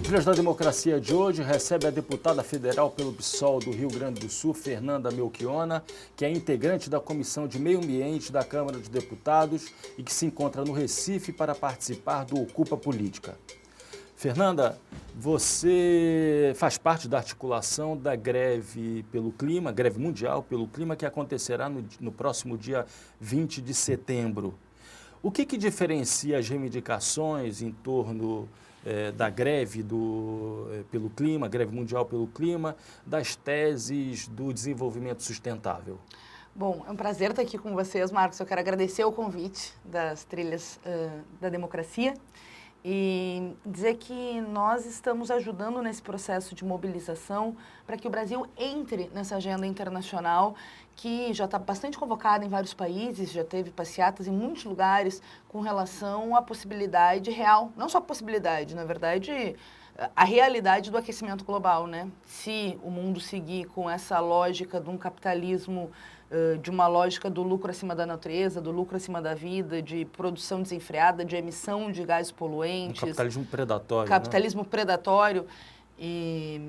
Dias da Democracia de hoje recebe a deputada federal pelo PSOL do Rio Grande do Sul, Fernanda Melchiona, que é integrante da Comissão de Meio Ambiente da Câmara dos Deputados e que se encontra no Recife para participar do Ocupa Política. Fernanda, você faz parte da articulação da greve pelo clima, greve mundial pelo clima, que acontecerá no próximo dia 20 de setembro. O que diferencia as reivindicações em torno da greve pelo clima, greve mundial pelo clima, das teses do desenvolvimento sustentável? Bom, é um prazer estar aqui com vocês, Marcos. Eu quero agradecer o convite das Trilhas da Democracia e dizer que nós estamos ajudando nesse processo de mobilização para que o Brasil entre nessa agenda internacional que já está bastante convocada em vários países, já teve passeatas em muitos lugares com relação à possibilidade real, não só a possibilidade, na verdade, a realidade do aquecimento global, né? Se o mundo seguir com essa lógica de um capitalismo, de uma lógica do lucro acima da natureza, do lucro acima da vida, de produção desenfreada, de emissão de gases poluentes. Um capitalismo predatório. Capitalismo predatório. E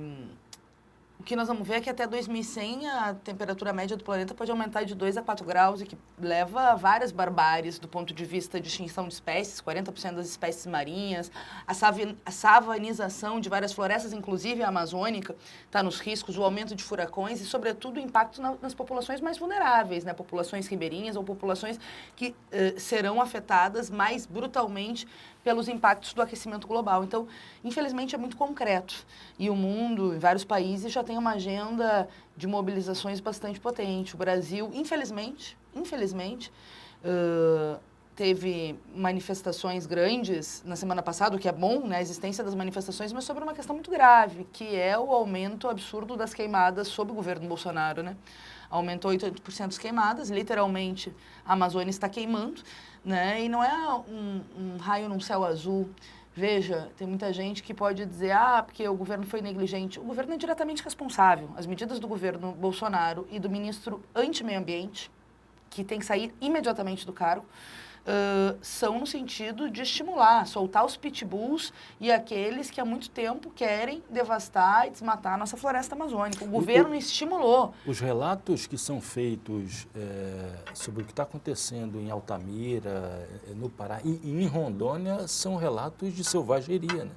o que nós vamos ver é que até 2100 a temperatura média do planeta pode aumentar de 2 a 4 graus, e que leva a várias barbáries do ponto de vista de extinção de espécies, 40% das espécies marinhas, a savanização de várias florestas, inclusive a amazônica, está nos riscos, o aumento de furacões e, sobretudo, o impacto nas populações mais vulneráveis, né? Populações ribeirinhas ou populações que serão afetadas mais brutalmente pelos impactos do aquecimento global. Então, infelizmente, é muito concreto. E o mundo, em vários países, já tem uma agenda de mobilizações bastante potente. O Brasil, infelizmente, teve manifestações grandes na semana passada, o que é bom, né, a existência das manifestações, mas sobre uma questão muito grave, que é o aumento absurdo das queimadas sob o governo Bolsonaro, né? Aumentou 80% as queimadas, literalmente a Amazônia está queimando, né? E não é um raio num céu azul. Veja, tem muita gente que pode dizer, porque o governo foi negligente. O governo é diretamente responsável. As medidas do governo Bolsonaro e do ministro anti-meio ambiente, que tem que sair imediatamente do cargo, são no sentido de estimular, soltar os pitbulls e aqueles que há muito tempo querem devastar e desmatar a nossa floresta amazônica. O governo estimulou. Os relatos que são feitos sobre o que está acontecendo em Altamira, no Pará e em Rondônia são relatos de selvageria, né?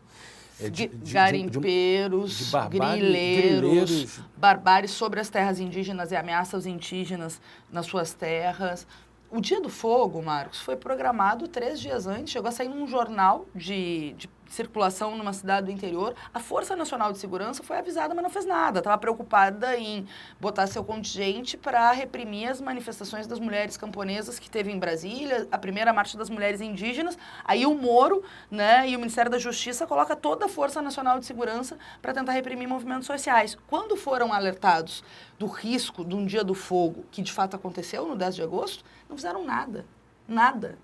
Garimpeiros, grileiros, barbáries sobre as terras indígenas e ameaças aos indígenas nas suas terras. O Dia do Fogo, Marcos, foi programado 3 dias antes, chegou a sair num jornal de circulação numa cidade do interior. A Força Nacional de Segurança foi avisada, mas não fez nada. Estava preocupada em botar seu contingente para reprimir as manifestações das mulheres camponesas que teve em Brasília, a primeira marcha das mulheres indígenas. Aí o Moro, né, e o Ministério da Justiça coloca toda a Força Nacional de Segurança para tentar reprimir movimentos sociais. Quando foram alertados do risco de um Dia do Fogo, que de fato aconteceu no 10 de agosto, não fizeram nada. Nada.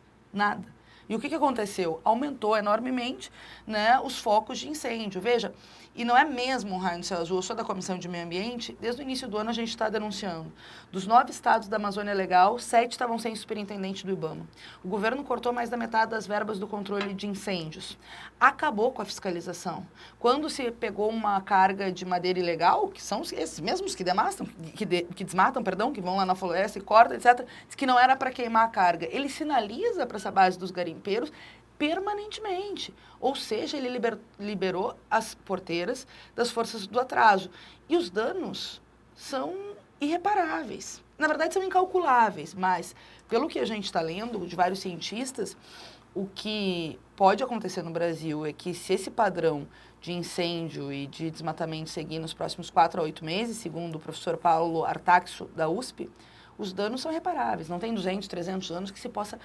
E o que aconteceu? Aumentou enormemente, né, os focos de incêndio. Veja, e não é mesmo um raio no céu azul, eu sou da Comissão de Meio Ambiente, desde o início do ano a gente está denunciando. Dos 9 estados da Amazônia Legal, 7 estavam sem superintendente do IBAMA. O governo cortou mais da metade das verbas do controle de incêndios. Acabou com a fiscalização. Quando se pegou uma carga de madeira ilegal, que são esses mesmos que desmatam, que vão lá na floresta e cortam, etc., diz que não era para queimar a carga. Ele sinaliza para essa base dos garimpeiros permanentemente. Ou seja, ele liberou as porteiras das forças do atraso. E os danos são irreparáveis. Na verdade, são incalculáveis, mas, pelo que a gente está lendo de vários cientistas, o que pode acontecer no Brasil é que, se esse padrão de incêndio e de desmatamento seguir nos próximos 4 a 8 meses, segundo o professor Paulo Artaxo, da USP, os danos são reparáveis. Não tem 200, 300 anos que se possa,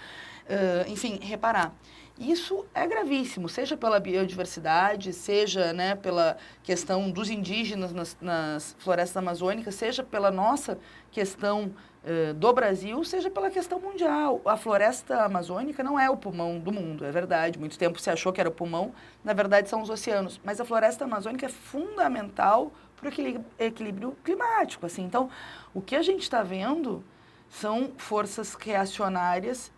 reparar. Isso é gravíssimo, seja pela biodiversidade, seja, né, pela questão dos indígenas nas florestas amazônicas, seja pela nossa questão do Brasil, seja pela questão mundial. A floresta amazônica não é o pulmão do mundo, é verdade. Muito tempo se achou que era o pulmão, na verdade são os oceanos. Mas a floresta amazônica é fundamental para o equilíbrio climático. Assim. Então, o que a gente está vendo são forças reacionárias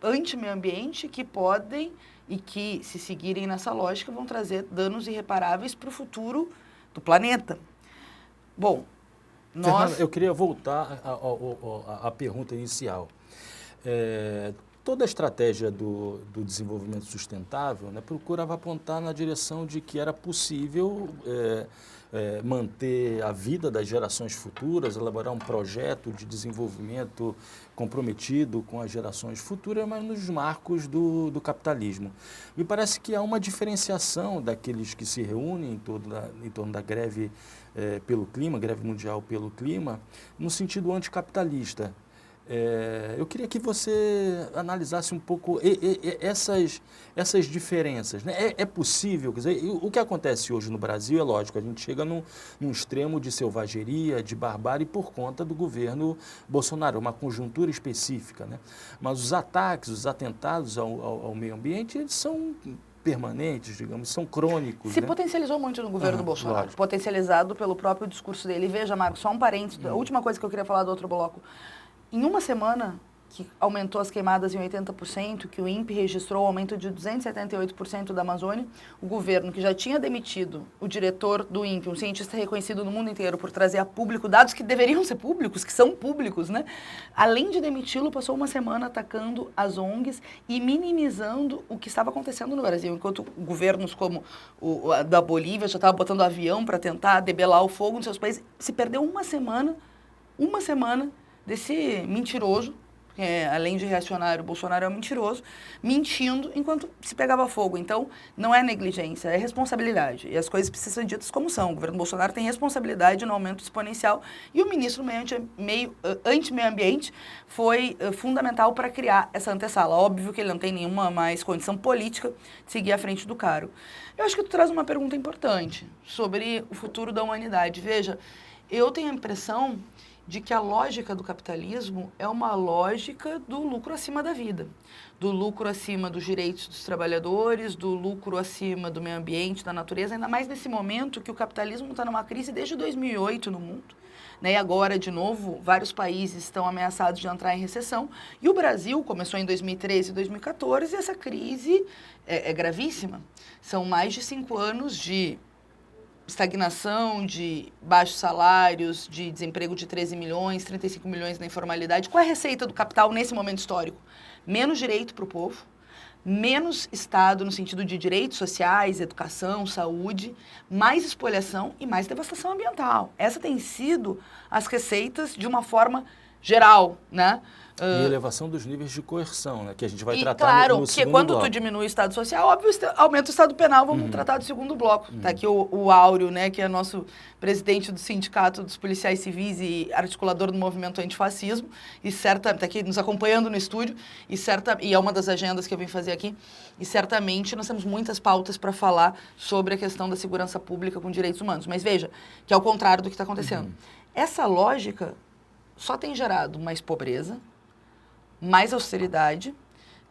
anti-meio ambiente que podem e que, se seguirem nessa lógica, vão trazer danos irreparáveis para o futuro do planeta. Bom, Fernanda, eu queria voltar à pergunta inicial. Toda a estratégia do desenvolvimento sustentável, né, procurava apontar na direção de que era possível manter a vida das gerações futuras, elaborar um projeto de desenvolvimento comprometido com as gerações futuras, mas nos marcos do capitalismo. Me parece que há uma diferenciação daqueles que se reúnem em torno da greve pelo clima, greve mundial pelo clima, no sentido anticapitalista. Eu queria que você analisasse um pouco essas diferenças, né? É possível, quer dizer, o que acontece hoje no Brasil é lógico, a gente chega num extremo de selvageria, de barbárie por conta do governo Bolsonaro, uma conjuntura específica, né? Mas os ataques, os atentados ao meio ambiente, eles são permanentes, digamos, são crônicos. Se né? potencializou muito no governo do Bolsonaro, lógico. Potencializado pelo próprio discurso dele. Veja, Marcos, só um parênteses, a última coisa que eu queria falar do outro bloco. Em uma semana que aumentou as queimadas em 80%, que o INPE registrou um aumento de 278% da Amazônia, o governo, que já tinha demitido o diretor do INPE, um cientista reconhecido no mundo inteiro por trazer a público dados que deveriam ser públicos, que são públicos, né? Além de demiti-lo, passou uma semana atacando as ONGs e minimizando o que estava acontecendo no Brasil, enquanto governos como o da Bolívia já estavam botando avião para tentar debelar o fogo nos seus países. Se perdeu uma semana desse mentiroso, além de reacionário, o Bolsonaro é um mentiroso, mentindo enquanto se pegava fogo. Então, não é negligência, é responsabilidade. E as coisas precisam ser ditas como são. O governo Bolsonaro tem responsabilidade no aumento exponencial e o ministro anti-meio ambiente foi fundamental para criar essa antessala. Óbvio que ele não tem nenhuma mais condição política de seguir à frente do cargo. Eu acho que tu traz uma pergunta importante sobre o futuro da humanidade. Veja, eu tenho a impressão de que a lógica do capitalismo é uma lógica do lucro acima da vida, do lucro acima dos direitos dos trabalhadores, do lucro acima do meio ambiente, da natureza, ainda mais nesse momento que o capitalismo está numa crise desde 2008 no mundo. Né? E agora, de novo, vários países estão ameaçados de entrar em recessão. E o Brasil começou em 2013 e 2014 e essa crise é gravíssima. São mais de 5 anos de estagnação, de baixos salários, de desemprego de 13 milhões, 35 milhões na informalidade. Qual é a receita do capital nesse momento histórico? Menos direito para o povo, menos Estado no sentido de direitos sociais, educação, saúde, mais espoliação e mais devastação ambiental. Essa tem sido as receitas de uma forma geral, né? E elevação dos níveis de coerção, né, que a gente vai tratar claro, no segundo bloco. Claro, porque quando tu diminui o Estado Social, óbvio, aumenta o Estado Penal, vamos tratar do segundo bloco. Tá aqui o Áureo, né, que é nosso presidente do Sindicato dos Policiais Civis e articulador do movimento antifascismo, e tá aqui nos acompanhando no estúdio, e é uma das agendas que eu vim fazer aqui, e certamente nós temos muitas pautas para falar sobre a questão da segurança pública com direitos humanos. Mas veja, que é o contrário do que está acontecendo. Essa lógica só tem gerado mais pobreza, mais austeridade,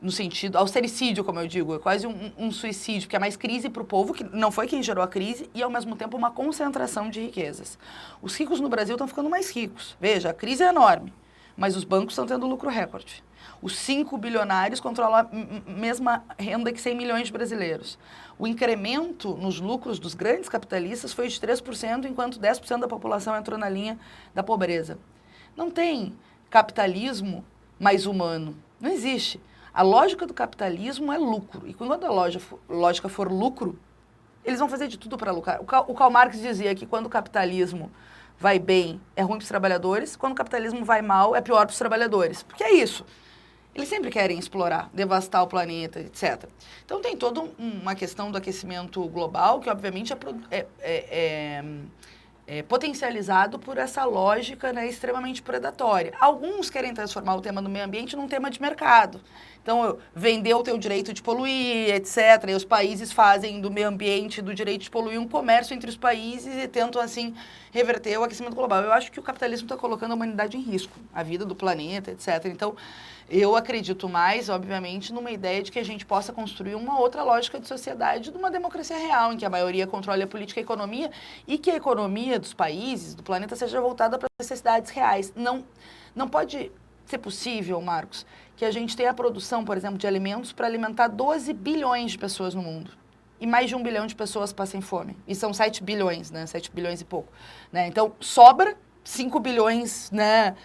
no sentido, austericídio, como eu digo, é quase um suicídio, porque é mais crise para o povo, que não foi quem gerou a crise, e ao mesmo tempo uma concentração de riquezas. Os ricos no Brasil estão ficando mais ricos. Veja, a crise é enorme, mas os bancos estão tendo lucro recorde. Os 5 bilionários controlam a mesma renda que 100 milhões de brasileiros. O incremento nos lucros dos grandes capitalistas foi de 3%, enquanto 10% da população entrou na linha da pobreza. Não tem capitalismo mais humano. Não existe. A lógica do capitalismo é lucro. E quando a lógica for lucro, eles vão fazer de tudo para lucrar. O Karl Marx dizia que quando o capitalismo vai bem, é ruim para os trabalhadores. Quando o capitalismo vai mal, é pior para os trabalhadores. Porque é isso. Eles sempre querem explorar, devastar o planeta, etc. Então tem toda uma questão do aquecimento global, que obviamente é potencializado por essa lógica, né, extremamente predatória. Alguns querem transformar o tema do meio ambiente num tema de mercado. Então, vender o teu direito de poluir, etc. E os países fazem do meio ambiente, do direito de poluir, um comércio entre os países e tentam, assim, reverter o aquecimento global. Eu acho que o capitalismo está colocando a humanidade em risco, a vida do planeta, etc. Então, eu acredito mais, obviamente, numa ideia de que a gente possa construir uma outra lógica de sociedade, de uma democracia real, em que a maioria controle a política e a economia, e que a economia dos países, do planeta, seja voltada para as necessidades reais. Não pode ser possível, Marcos, que a gente tem a produção, por exemplo, de alimentos para alimentar 12 bilhões de pessoas no mundo. E mais de 1 bilhão de pessoas passam fome. E são 7 bilhões, né? 7 bilhões e pouco. Né? Então, sobra 5 bilhões, né?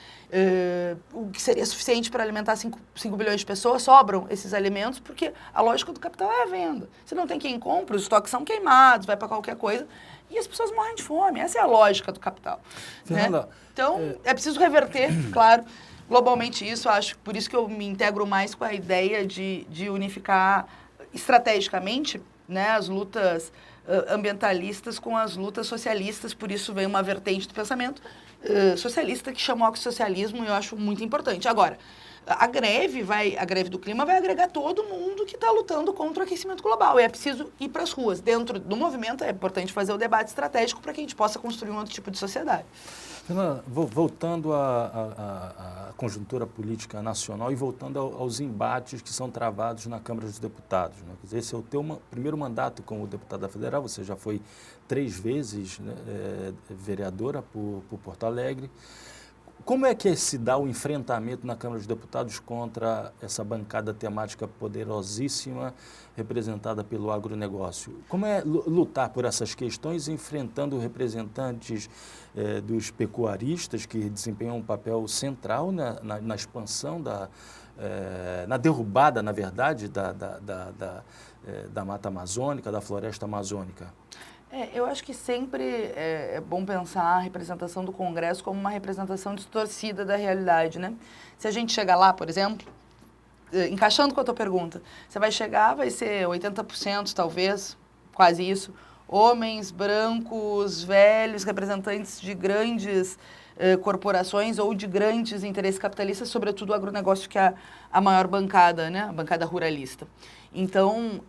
O que seria suficiente para alimentar 5 bilhões de pessoas, sobram esses alimentos, porque a lógica do capital é a venda. Se não tem quem compra, os estoques são queimados, vai para qualquer coisa, e as pessoas morrem de fome. Essa é a lógica do capital. Fernanda, né? Então, é preciso reverter, claro, globalmente isso. Acho por isso que eu me integro mais com a ideia de unificar estrategicamente, né, as lutas ambientalistas com as lutas socialistas. Por isso vem uma vertente do pensamento socialista que chama o socialismo, e eu acho muito importante. Agora, a greve do clima vai agregar todo mundo que está lutando contra o aquecimento global, e é preciso ir para as ruas. Dentro do movimento é importante fazer o debate estratégico para que a gente possa construir um outro tipo de sociedade. Fernanda, voltando à conjuntura política nacional e voltando aos embates que são travados na Câmara dos Deputados, né? Quer dizer, esse é o teu primeiro mandato como deputada federal, você já foi 3 vezes, né, vereadora por Porto Alegre. Como é que se dá o enfrentamento na Câmara dos Deputados contra essa bancada temática poderosíssima representada pelo agronegócio? Como é lutar por essas questões enfrentando representantes dos pecuaristas que desempenham um papel central na expansão, na derrubada, na verdade, da Mata Amazônica, da floresta amazônica? Eu acho que sempre é bom pensar a representação do Congresso como uma representação distorcida da realidade, né? Se a gente chegar lá, por exemplo, encaixando com a tua pergunta, você vai chegar, vai ser 80% talvez, quase isso, homens, brancos, velhos, representantes de grandes corporações ou de grandes interesses capitalistas, sobretudo o agronegócio, que é a maior bancada, né? A bancada ruralista. Então,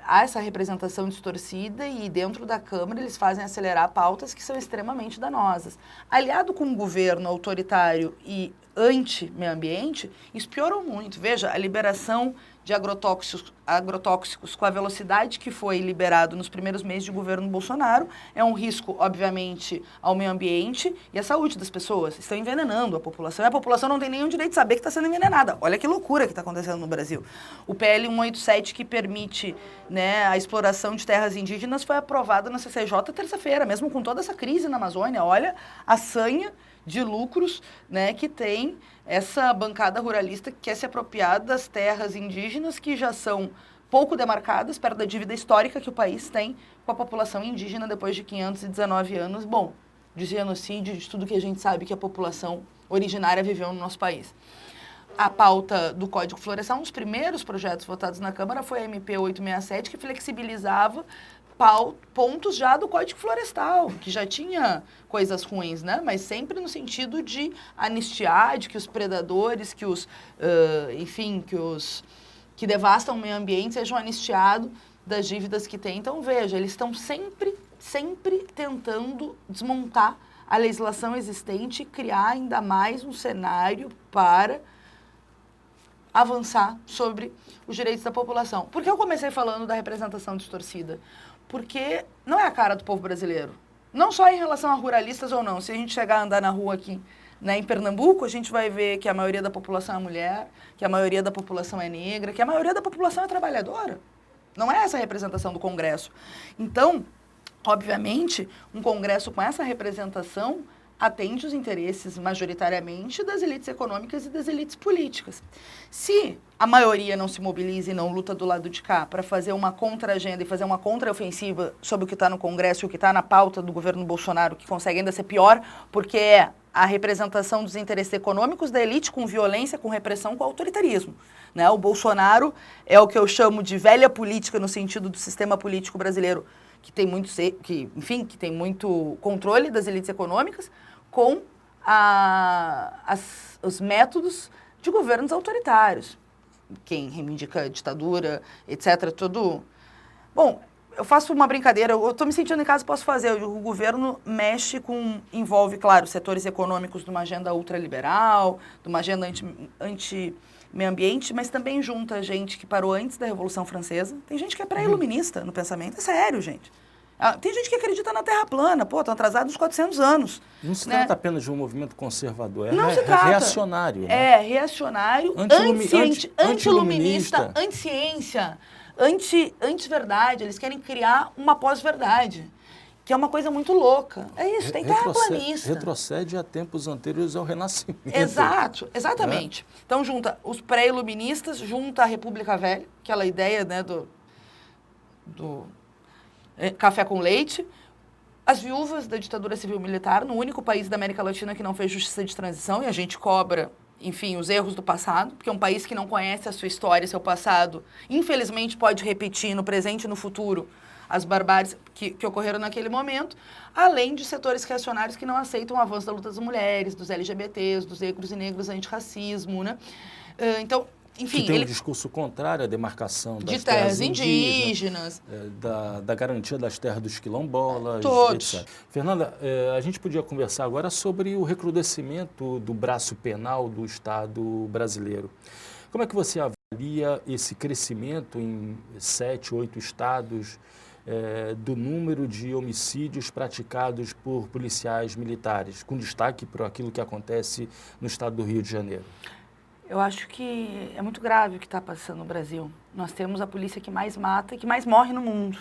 há essa representação distorcida, e dentro da Câmara eles fazem acelerar pautas que são extremamente danosas. Aliado com um governo autoritário e anti-meio ambiente, isso piorou muito. Veja, a liberação de agrotóxicos com a velocidade que foi liberado nos primeiros meses de governo Bolsonaro é um risco, obviamente, ao meio ambiente e à saúde das pessoas. Estão envenenando a população, e a população não tem nenhum direito de saber que está sendo envenenada. Olha que loucura que está acontecendo no Brasil. O PL 187, que permite, né, a exploração de terras indígenas, foi aprovado na CCJ terça-feira, mesmo com toda essa crise na Amazônia. Olha a sanha de lucros, né, que tem essa bancada ruralista que quer se apropriar das terras indígenas, que já são pouco demarcadas, perto da dívida histórica que o país tem com a população indígena depois de 519 anos, bom, de genocídio, de tudo que a gente sabe que a população originária viveu no nosso país. A pauta do Código Florestal, um dos primeiros projetos votados na Câmara foi a MP 867, que flexibilizava pontos já do Código Florestal, que já tinha coisas ruins, né? Mas sempre no sentido de anistiar, de que os predadores, que os, que devastam o meio ambiente sejam anistiados das dívidas que têm. Então, veja, eles estão sempre tentando desmontar a legislação existente e criar ainda mais um cenário para avançar sobre os direitos da população. Por que eu comecei falando da representação distorcida? Porque não é a cara do povo brasileiro. Não só em relação a ruralistas ou não. Se a gente chegar a andar na rua aqui, né, em Pernambuco, a gente vai ver que a maioria da população é mulher, que a maioria da população é negra, que a maioria da população é trabalhadora. Não é essa a representação do Congresso. Então, obviamente, um Congresso com essa representação atende os interesses, majoritariamente, das elites econômicas e das elites políticas. Se a maioria não se mobiliza e não luta do lado de cá para fazer uma contra-agenda e fazer uma contra-ofensiva sobre o que está no Congresso e o que está na pauta do governo Bolsonaro, que consegue ainda ser pior, porque é a representação dos interesses econômicos da elite com violência, com repressão, com autoritarismo. Né? O Bolsonaro é o que eu chamo de velha política no sentido do sistema político brasileiro, que tem muito controle das elites econômicas, com os métodos de governos autoritários. Quem reivindica a ditadura, etc., tudo... Bom, eu faço uma brincadeira, eu estou me sentindo em casa, posso fazer. O governo envolve, claro, setores econômicos de uma agenda ultraliberal, de uma agenda anti-meio ambiente, mas também junta gente que parou antes da Revolução Francesa. Tem gente que é pré-iluminista no pensamento. É sério, gente. Tem gente que acredita na Terra plana, estão atrasados uns 400 anos. Não se trata apenas de um movimento conservador, não se trata. Reacionário. Né? É reacionário, anti-iluminista, anti-ciência, anti-verdade. Eles querem criar uma pós-verdade, que é uma coisa muito louca. É isso, tem terraplanista. Retrocede a tempos anteriores ao Renascimento. Exato, exatamente. Então junta os pré-iluministas, junta a República Velha, aquela ideia, né, do café com leite, as viúvas da ditadura civil-militar, no único país da América Latina que não fez justiça de transição, e a gente cobra, enfim, os erros do passado, porque é um país que não conhece a sua história, seu passado, infelizmente pode repetir no presente e no futuro as barbáries que ocorreram naquele momento, além de setores reacionários que não aceitam o avanço da luta das mulheres, dos LGBTs, dos negros e negros, antirracismo, né? Então, enfim, que tem um discurso contrário à demarcação das de terras indígenas. Da garantia das terras dos quilombolas, todos. etc. Fernanda, a gente podia conversar agora sobre o recrudescimento do braço penal do Estado brasileiro. Como é que você avalia esse crescimento em 7, 8 estados do número de homicídios praticados por policiais militares, com destaque para aquilo que acontece no estado do Rio de Janeiro? Eu acho que é muito grave o que está passando no Brasil. Nós temos a polícia que mais mata e que mais morre no mundo.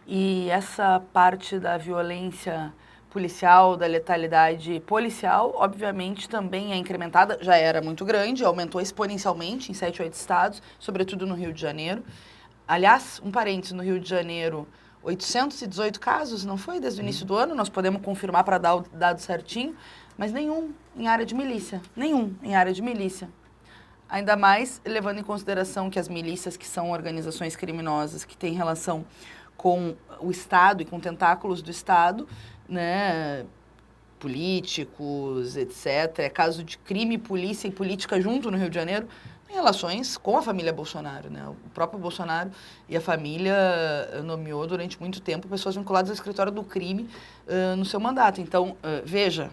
E essa parte da violência policial, da letalidade policial, obviamente também é incrementada, já era muito grande, aumentou exponencialmente em 7, 8 estados, sobretudo no Rio de Janeiro. Aliás, um parênteses, no Rio de Janeiro, 818 casos, não foi desde o início do ano, nós podemos confirmar para dar o dado certinho, mas nenhum em área de milícia, Ainda mais levando em consideração que as milícias, que são organizações criminosas que têm relação com o Estado e com tentáculos do Estado, né, políticos, etc., é caso de crime, polícia e política junto no Rio de Janeiro, em relações com a família Bolsonaro, né? O próprio Bolsonaro e a família nomeou durante muito tempo pessoas vinculadas ao escritório do crime no seu mandato. Então, veja,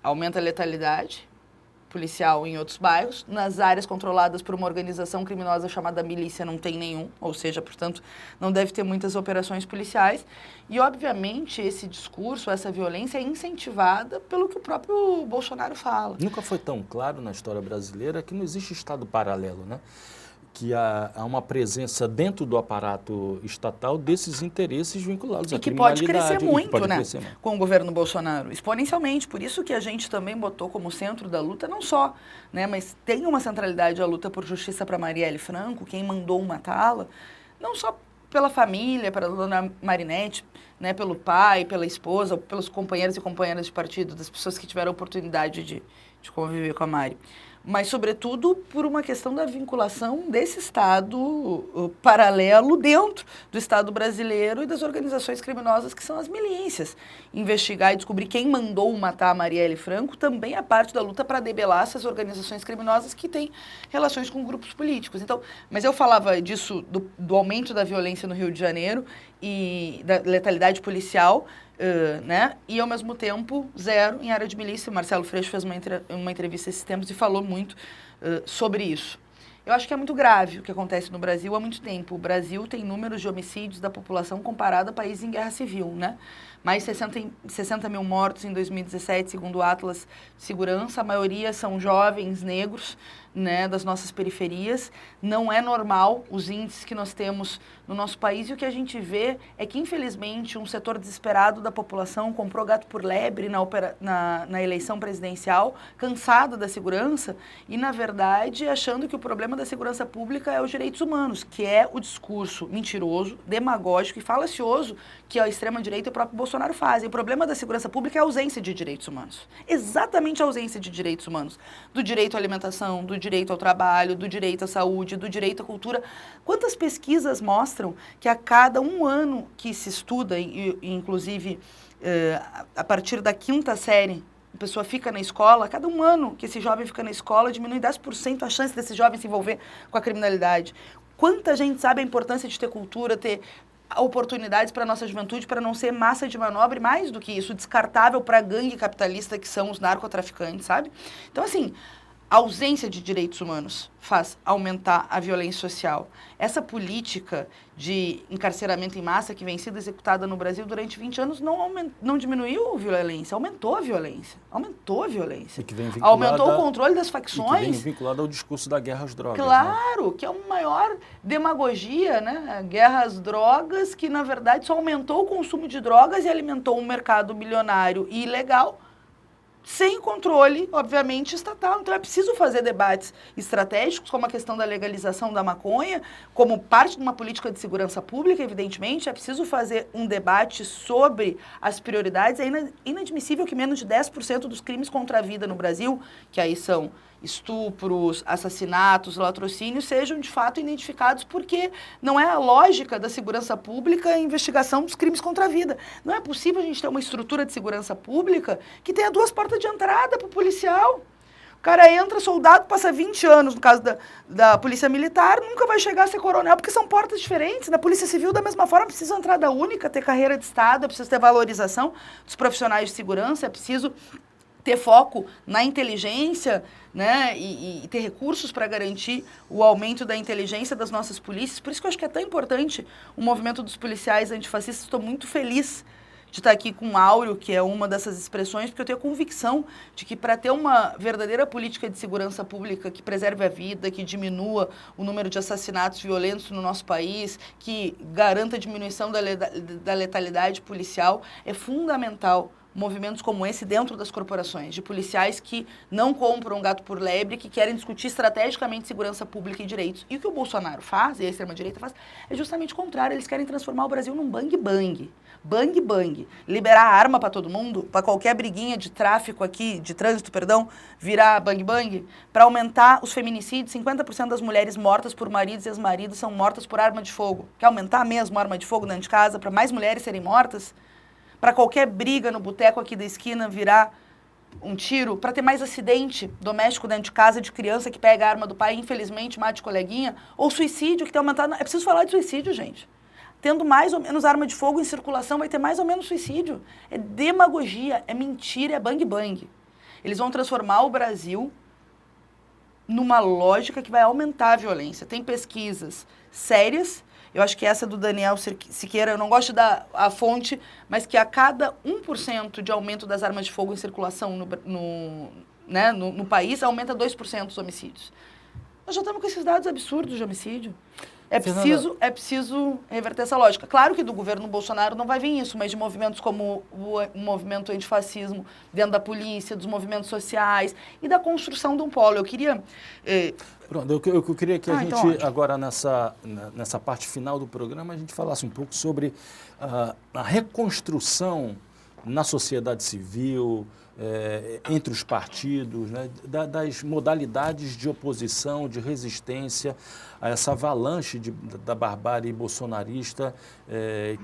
aumenta a letalidade policial em outros bairros, nas áreas controladas por uma organização criminosa chamada milícia não tem nenhum, ou seja, portanto, não deve ter muitas operações policiais. E, obviamente, esse discurso, essa violência é incentivada pelo que o próprio Bolsonaro fala. Nunca foi tão claro na história brasileira que não existe Estado paralelo, né? Que há uma presença dentro do aparato estatal desses interesses vinculados à criminalidade. E que pode crescer muito, né? Com o governo Bolsonaro, exponencialmente. Por isso que a gente também botou como centro da luta, não só, né, mas tem uma centralidade a luta por justiça para Marielle Franco, quem mandou matá-la, não só pela família, pela dona Marinette, né, pelo pai, pela esposa, pelos companheiros e companheiras de partido, das pessoas que tiveram a oportunidade de conviver com a Mari, mas, sobretudo, por uma questão da vinculação desse Estado paralelo dentro do Estado brasileiro e das organizações criminosas que são as milícias. Investigar e descobrir quem mandou matar a Marielle Franco também é parte da luta para debelar essas organizações criminosas que têm relações com grupos políticos. Então, mas eu falava disso, do aumento da violência no Rio de Janeiro e da letalidade policial, né? E, ao mesmo tempo, zero em área de milícia. O Marcelo Freixo fez uma entrevista esses tempos e falou muito sobre isso. Eu acho que é muito grave o que acontece no Brasil há muito tempo. O Brasil tem números de homicídios da população comparado a países em guerra civil, né? Mais 60 mil mortos em 2017, segundo o Atlas de Segurança. A maioria são jovens negros, né, das nossas periferias. Não é normal os índices que nós temos no nosso país. E o que a gente vê é que, infelizmente, um setor desesperado da população comprou gato por lebre na eleição presidencial, cansado da segurança e, na verdade, achando que o problema da segurança pública é os direitos humanos, que é o discurso mentiroso, demagógico e falacioso que a extrema-direita e o próprio Bolsonaro fazem. O problema da segurança pública é a ausência de direitos humanos. Exatamente a ausência de direitos humanos. Do direito à alimentação, do direito ao trabalho, do direito à saúde, do direito à cultura. Quantas pesquisas mostram que a cada um ano que se estuda, inclusive a partir da 5ª série, a pessoa fica na escola, a cada um ano que esse jovem fica na escola, diminui 10% a chance desse jovem se envolver com a criminalidade. Quanta gente sabe a importância de ter cultura, ter oportunidades para a nossa juventude, para não ser massa de manobra e, mais do que isso, descartável para a gangue capitalista que são os narcotraficantes, sabe? Então, assim, A ausência de direitos humanos faz aumentar a violência social. Essa política de encarceramento em massa que vem sendo executada no Brasil durante 20 anos não diminuiu a violência, aumentou a violência. Aumentou a violência. E que vem aumentou o controle das facções. E que vem vinculado ao discurso da guerra às drogas. Claro, né? que é uma maior demagogia, né? Guerra às drogas, que na verdade só aumentou o consumo de drogas e alimentou um mercado bilionário e ilegal, sem controle, obviamente, estatal. Então é preciso fazer debates estratégicos, como a questão da legalização da maconha, como parte de uma política de segurança pública, evidentemente. É preciso fazer um debate sobre as prioridades. É inadmissível que menos de 10% dos crimes contra a vida no Brasil, que aí são estupros, assassinatos, latrocínios, sejam de fato identificados, porque não é a lógica da segurança pública a investigação dos crimes contra a vida. Não é possível a gente ter uma estrutura de segurança pública que tenha 2 portas de entrada para o policial. O cara entra, soldado, passa 20 anos, no caso da polícia militar, nunca vai chegar a ser coronel, porque são portas diferentes. Na polícia civil, da mesma forma, precisa entrada única, ter carreira de Estado, é preciso ter valorização dos profissionais de segurança, é preciso ter foco na inteligência, né, e ter recursos para garantir o aumento da inteligência das nossas polícias. Por isso que eu acho que é tão importante o movimento dos policiais antifascistas. Estou muito feliz de estar aqui com o Áureo, que é uma dessas expressões, porque eu tenho a convicção de que para ter uma verdadeira política de segurança pública que preserve a vida, que diminua o número de assassinatos violentos no nosso país, que garanta a diminuição da letalidade policial, é fundamental movimentos como esse dentro das corporações, de policiais que não compram gato por lebre, que querem discutir estrategicamente segurança pública e direitos. E o que o Bolsonaro faz, e a extrema-direita faz, é justamente o contrário. Eles querem transformar o Brasil num bang-bang. Bang-bang. Liberar arma para todo mundo, para qualquer briguinha de tráfico aqui, de trânsito, perdão, virar bang-bang, para aumentar os feminicídios. 50% das mulheres mortas por maridos e ex-maridos são mortas por arma de fogo. Quer aumentar mesmo a arma de fogo dentro de casa, para mais mulheres serem mortas? Para qualquer briga no boteco aqui da esquina virar um tiro, para ter mais acidente doméstico dentro de casa de criança que pega a arma do pai e infelizmente mate coleguinha, ou suicídio que tem aumentado. É preciso falar de suicídio, gente. Tendo mais ou menos arma de fogo em circulação, vai ter mais ou menos suicídio. É demagogia, é mentira, é bang-bang. Eles vão transformar o Brasil numa lógica que vai aumentar a violência. Tem pesquisas sérias. Eu acho que essa do Daniel Siqueira, eu não gosto da fonte, mas que a cada 1% de aumento das armas de fogo em circulação no país, aumenta 2% os homicídios. Nós já estamos com esses dados absurdos de homicídio. É preciso reverter essa lógica. Claro que do governo Bolsonaro não vai vir isso, mas de movimentos como o movimento antifascismo dentro da polícia, dos movimentos sociais e da construção de um polo. Eu queria... Pronto, eu queria que a gente, então, agora nessa parte final do programa, a gente falasse um pouco sobre a reconstrução na sociedade civil, entre os partidos, né, das modalidades de oposição, de resistência a essa avalanche da barbárie bolsonarista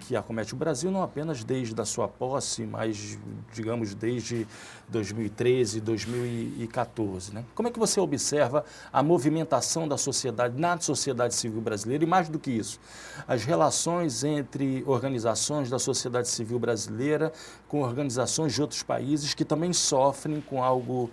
que acomete o Brasil, não apenas desde a sua posse, mas, digamos, desde 2013, 2014. Né? Como é que você observa a movimentação da sociedade, na sociedade civil brasileira, e mais do que isso, as relações entre organizações da sociedade civil brasileira com organizações de outros países que também sofrem com algo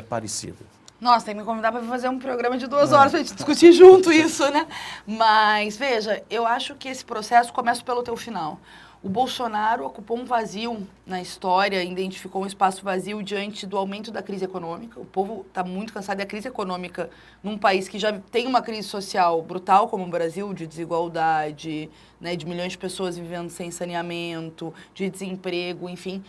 parecido? Nossa, tem que me convidar para fazer um programa de 2 horas para a gente discutir junto isso, né? Mas, veja, eu acho que esse processo começa pelo teu final. O Bolsonaro ocupou um vazio na história, identificou um espaço vazio diante do aumento da crise econômica. O povo está muito cansado da crise econômica num país que já tem uma crise social brutal, como o Brasil, de desigualdade, né, de milhões de pessoas vivendo sem saneamento, de desemprego, enfim.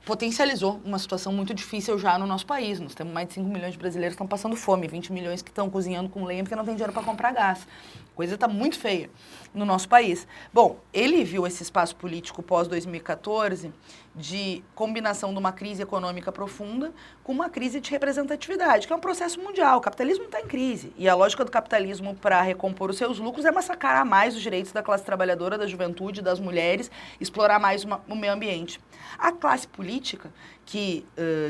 Potencializou uma situação muito difícil já no nosso país. Nós temos mais de 5 milhões de brasileiros que estão passando fome, 20 milhões que estão cozinhando com lenha porque não tem dinheiro para comprar gás. A coisa está muito feia no nosso país. Bom, ele viu esse espaço político pós-2014 de combinação de uma crise econômica profunda com uma crise de representatividade, que é um processo mundial. O capitalismo está em crise. E a lógica do capitalismo para recompor os seus lucros é massacrar mais os direitos da classe trabalhadora, da juventude, das mulheres, explorar mais o meio ambiente. A classe política, que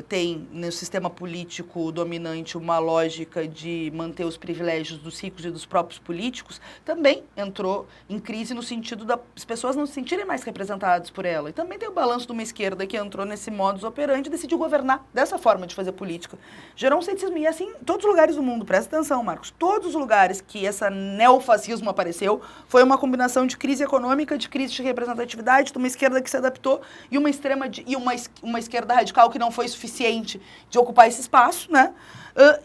tem no sistema político dominante uma lógica de manter os privilégios dos ricos e dos próprios políticos, também entrou em crise no sentido das pessoas não se sentirem mais representados por ela. E também tem o balanço de uma esquerda que entrou nesse modus operandi e decidiu governar dessa forma de fazer política. Gerou um ceticismo. E assim, em todos os lugares do mundo, presta atenção, Marcos, todos os lugares que essa neofascismo apareceu, foi uma combinação de crise econômica, de crise de representatividade, de uma esquerda que se adaptou e uma esquerda radical que não foi suficiente de ocupar esse espaço, né?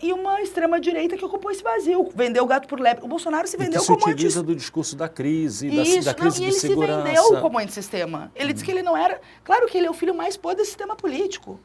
E uma extrema-direita que ocupou esse vazio, vendeu o gato por lebre. O Bolsonaro se vendeu como se utiliza do discurso da crise, da crise de segurança. Ele se vendeu como antissistema. Ele disse que ele não era... Claro que ele é o filho mais podre desse sistema político.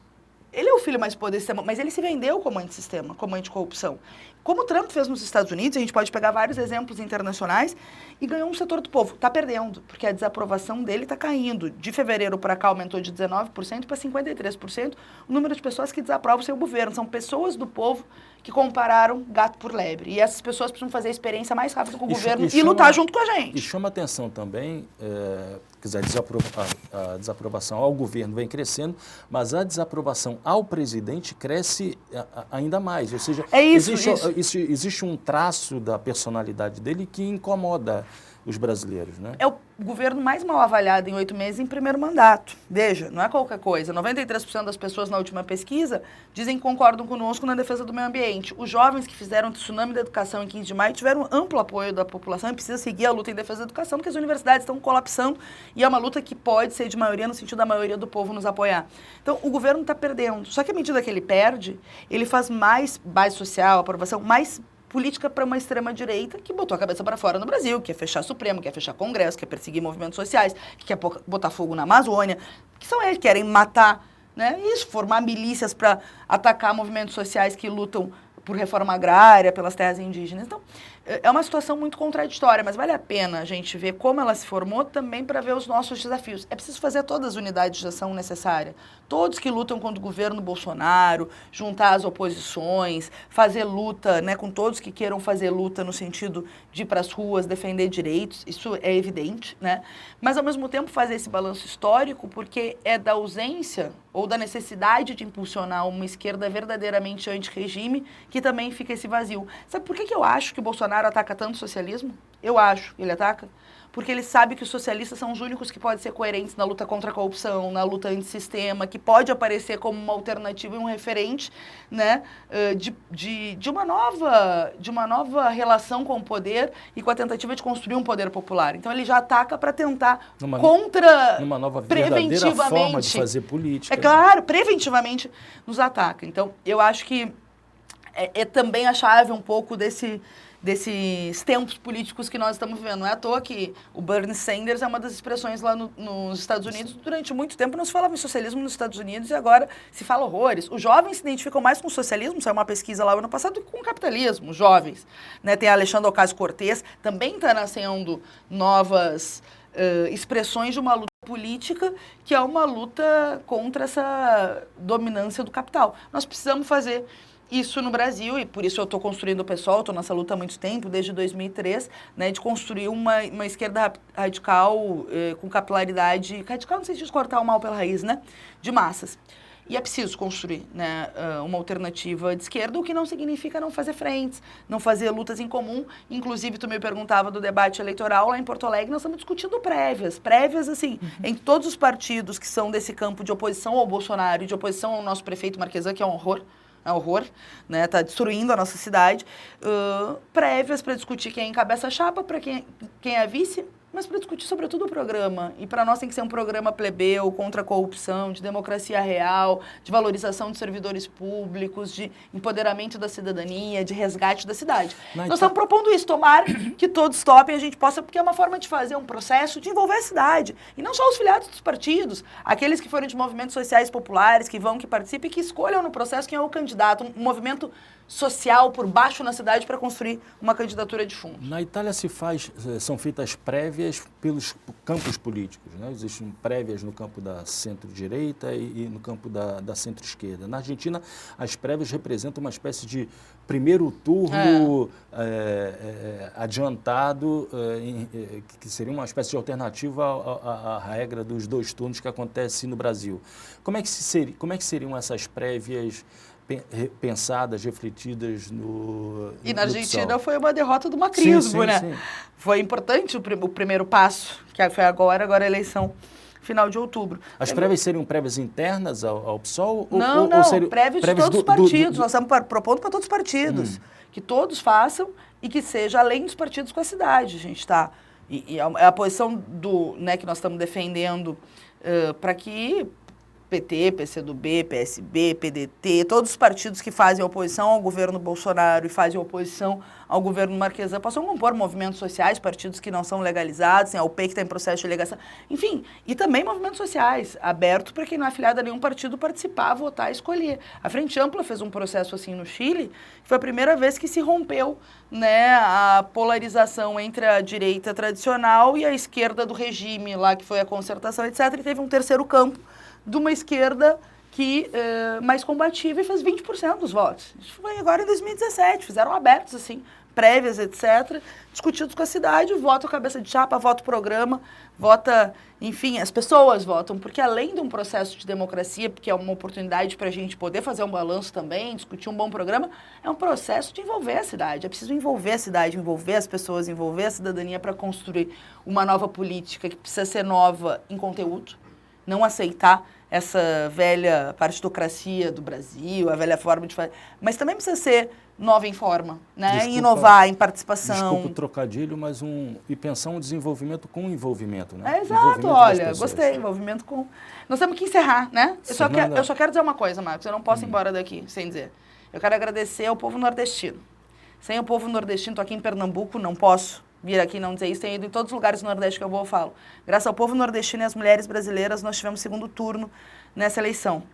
Ele é o filho mais podre desse sistema, mas ele se vendeu como antissistema, como anticorrupção. Como o Trump fez nos Estados Unidos, a gente pode pegar vários exemplos internacionais, e ganhou um setor do povo. Está perdendo, porque a desaprovação dele está caindo. De fevereiro para cá aumentou de 19% para 53% o número de pessoas que desaprovam o seu governo. São pessoas do povo que compararam gato por lebre. E essas pessoas precisam fazer a experiência mais rápida com o governo e lutar junto com a gente. E chama atenção também, a desaprovação ao governo vem crescendo, mas a desaprovação ao presidente cresce ainda mais. Ou seja, existe um traço da personalidade dele que incomoda os brasileiros, né? É o governo mais mal avaliado em 8 meses em primeiro mandato. Veja, não é qualquer coisa. 93% das pessoas na última pesquisa dizem que concordam conosco na defesa do meio ambiente. Os jovens que fizeram o tsunami da educação em 15 de maio tiveram amplo apoio da população e precisa seguir a luta em defesa da educação, porque as universidades estão colapsando e é uma luta que pode ser de maioria no sentido da maioria do povo nos apoiar. Então, o governo está perdendo. Só que à medida que ele perde, ele faz mais base social, aprovação, mais política para uma extrema-direita que botou a cabeça para fora no Brasil, que quer fechar Supremo, quer fechar Congresso, quer perseguir movimentos sociais, que quer botar fogo na Amazônia, que são eles que querem matar, né? Isso, formar milícias para atacar movimentos sociais que lutam por reforma agrária, pelas terras indígenas. Então, é uma situação muito contraditória, mas vale a pena a gente ver como ela se formou também para ver os nossos desafios. É preciso fazer todas as unidades de ação necessárias. Todos que lutam contra o governo Bolsonaro, juntar as oposições, fazer luta, né, com todos que queiram fazer luta no sentido de ir para as ruas, defender direitos, isso é evidente, né? Mas, ao mesmo tempo, fazer esse balanço histórico, porque é da ausência ou da necessidade de impulsionar uma esquerda verdadeiramente anti-regime que também fica esse vazio. Sabe por que eu acho que o Bolsonaro ataca tanto o socialismo? Eu acho que ele ataca. Porque ele sabe que os socialistas são os únicos que podem ser coerentes na luta contra a corrupção, na luta antissistema, que pode aparecer como uma alternativa e um referente, né, de uma nova relação com o poder e com a tentativa de construir um poder popular. Então ele já ataca para tentar numa nova verdadeira forma de fazer política. É claro, preventivamente nos ataca. Então eu acho que é também a chave um pouco desses tempos políticos que nós estamos vivendo. Não é à toa que o Bernie Sanders é uma das expressões lá nos Estados Unidos. Durante muito tempo não se falava em socialismo nos Estados Unidos e agora se fala horrores. Os jovens se identificam mais com o socialismo, saiu uma pesquisa lá no ano passado, do que com o capitalismo, os jovens. Né? Tem a Alexandre Ocasio-Cortez, também está nascendo novas expressões de uma luta política, que é uma luta contra essa dominância do capital. Nós precisamos fazer isso no Brasil, e por isso eu estou construindo o PSOL, estou nessa luta há muito tempo, desde 2003, né, de construir uma esquerda radical com capilaridade, radical no sentido de cortar o mal pela raiz, né, de massas. E é preciso construir, né, uma alternativa de esquerda, o que não significa não fazer frentes, não fazer lutas em comum. Inclusive, tu me perguntava do debate eleitoral lá em Porto Alegre, nós estamos discutindo prévias, assim, em todos os partidos que são desse campo de oposição ao Bolsonaro e de oposição ao nosso prefeito Marquesan, que é um horror, né? Tá destruindo a nossa cidade. Prévias para discutir quem encabeça a chapa, para quem é vice, mas para discutir sobretudo o programa. E para nós tem que ser um programa plebeu, contra a corrupção, de democracia real, de valorização de servidores públicos, de empoderamento da cidadania, de resgate da cidade. Nós estamos propondo isso, tomara que todos topem, a gente possa, porque é uma forma de fazer um processo de envolver a cidade. E não só os filiados dos partidos, aqueles que forem de movimentos sociais populares, que participem, que escolham no processo quem é o candidato, um movimento social por baixo na cidade para construir uma candidatura de fundo. Na Itália são feitas prévias pelos campos políticos, né? Existem prévias no campo da centro-direita e no campo da centro-esquerda. Na Argentina, as prévias representam uma espécie de primeiro turno adiantado, que seria uma espécie de alternativa à regra dos 2 turnos que acontece no Brasil. Como é que seriam essas prévias pensadas, refletidas E na Argentina PSOL. foi uma derrota do macrismo, né? Sim. Foi importante o primeiro passo, que foi agora a eleição final de outubro. As prévias seriam prévias internas ao PSOL? Não, prévias de todos os partidos. Nós estamos propondo para todos os partidos. Que todos façam e que seja além dos partidos com a cidade. A gente está... E a posição né, que nós estamos defendendo para que PT, PCdoB, PSB, PDT, todos os partidos que fazem oposição ao governo Bolsonaro e fazem oposição ao governo Marquesan possam compor movimentos sociais, partidos que não são legalizados, a UP que está em processo de legação, enfim, e também movimentos sociais, aberto para quem não é afiliado a nenhum partido participar, votar, escolher. A Frente Ampla fez um processo assim no Chile, foi a primeira vez que se rompeu, né, a polarização entre a direita tradicional e a esquerda do regime, lá que foi a concertação, etc., e teve um terceiro campo de uma esquerda que mais combativa e fez 20% dos votos. Isso foi agora em 2017, fizeram abertos, assim, prévias, etc., discutidos com a cidade, voto cabeça de chapa, voto programa, vota, enfim, as pessoas votam, porque além de um processo de democracia, porque é uma oportunidade para a gente poder fazer um balanço também, discutir um bom programa, é um processo de envolver a cidade, é preciso envolver a cidade, envolver as pessoas, envolver a cidadania para construir uma nova política que precisa ser nova em conteúdo, não aceitar essa velha partidocracia do Brasil, a velha forma de fazer, mas também precisa ser nova em forma, né? Desculpa, inovar em participação. Desculpa o trocadilho, mas e pensar um desenvolvimento com envolvimento, né? Exato, olha, gostei, envolvimento com... Nós temos que encerrar, né? Eu só quero dizer uma coisa, Marcos, eu não posso ir embora daqui sem dizer. Eu quero agradecer ao povo nordestino. Sem o povo nordestino, estou aqui em Pernambuco, não posso vir aqui e não dizer isso, tenho ido em todos os lugares do Nordeste que eu vou, eu falo. Graças ao povo nordestino e às mulheres brasileiras, nós tivemos segundo turno nessa eleição.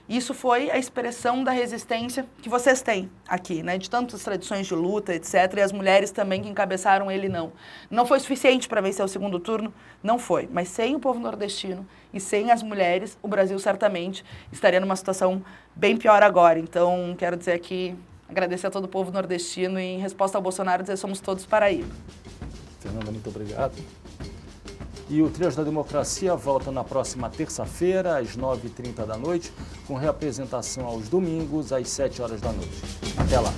Isso foi a expressão da resistência que vocês têm aqui, né? De tantas tradições de luta, etc. E as mulheres também que encabeçaram ele, não. Não foi suficiente para vencer o segundo turno? Não foi. Mas sem o povo nordestino e sem as mulheres, o Brasil certamente estaria numa situação bem pior agora. Então, quero dizer aqui, agradecer a todo o povo nordestino e, em resposta ao Bolsonaro, dizer somos todos Paraíba. Fernanda, muito obrigado. E o Trios da Democracia volta na próxima terça-feira, às 9h30 da noite, com reapresentação aos domingos, às 7 horas da noite. Até lá.